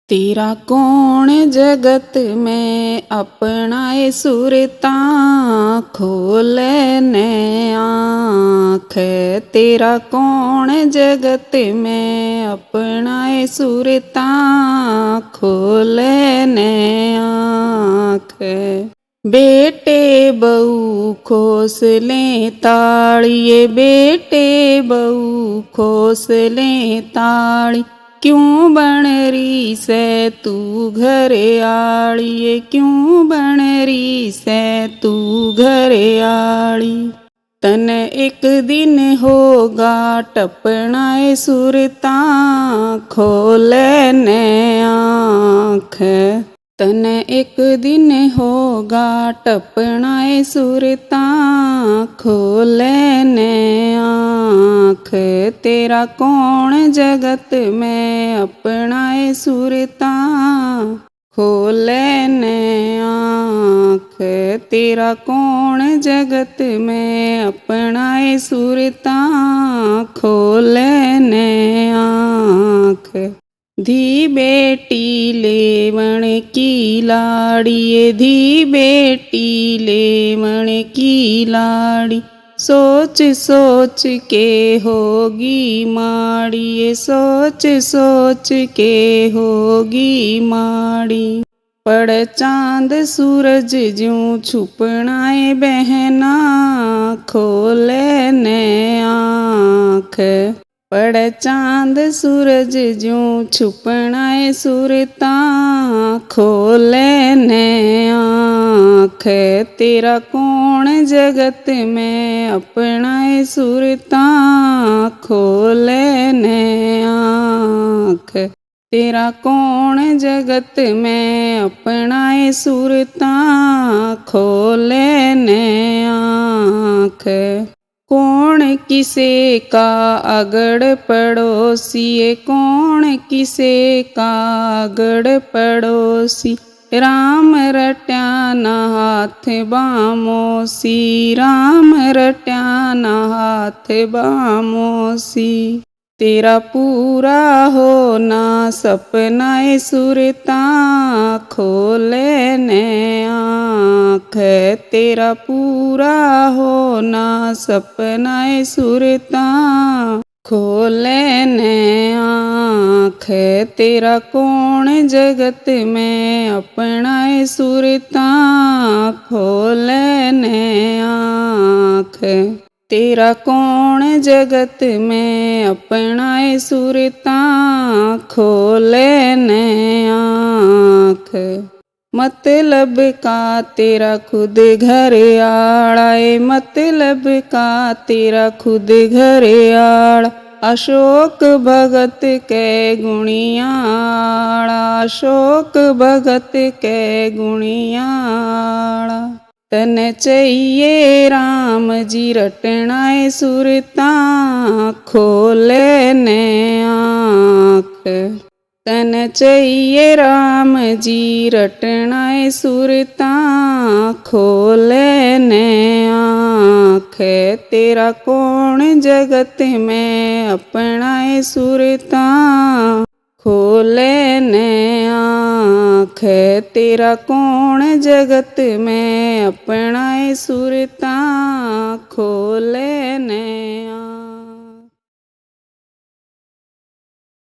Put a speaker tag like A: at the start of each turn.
A: तेरा कौन जगत में अपनाए सुरता, खोले ने आँख। तेरा कौन जगत में अपनाए सुरता, खोले ने आँख। बेटे बहू खोसले ताड़िए, बेटे बहू खोसले ताड़ी। क्यों बन रही से तू घर आड़िए, क्यों बन रही से तू घर आड़ी। तन एक दिन होगा टपनाए सुरता, खोले ने आँख। तन एक दिन होगा टपनाए सुरता, खोले ने आँख। तेरा कौन जगत में अपनाए सुरता, खोले ने आँख। तेरा कौन जगत में अपनाए सुरता, खोले ने आँख। धी बेटी लेवण की लाड़िए, धी बेटी लेवण की लाड़ी। सोच सोच के होगी माड़िए, सोच सोच के होगी माड़ी। पड़ चांद सूरज ज्यों छुपनाए बहना, खोले ने आँख। पड़ चांद सूरज ज्यों छुपनाए सुरता, खोले ने आँख। तेरा कौन जगत में अपनाए सुरता, खोले ने आँख। तेरा कौन जगत में अपनाए सुरता, खोले ने आँख। कौन किसे का अगड़ पड़ोसी, कौन किसे का अगड़ पड़ोसी। राम रट्या न हाथ बामोसी, राम रट्या न हाथ बामोसी। तेरा पूरा हो ना सपनाए सुरता, खोले ने आँख। तेरा पूरा हो ना सपनाए सुरता, खोले ने आँख। तेरा कौन जगत में अपनाए सुरता, खोले ने आँख। तेरा कौन जगत में अपनाए सुरता, खोले ने आँख। मतलब का तेरा खुद घर आड़ाए, मतलब का तेरा खुद घर आड़ा। अशोक भगत के गुणियाड़ा, अशोक भगत के गुणियाड़ा। तन चाहिए राम जी रटनाए सुरता, खोले ने आँख। तन चाहिए राम जी रटनाए सुरता, खोले ने आँख। तेरा कौन जगत में अपनाए सुरता, खोले ने आँख। तेरा कौन जगत में अपनाए सुरता, खोले ने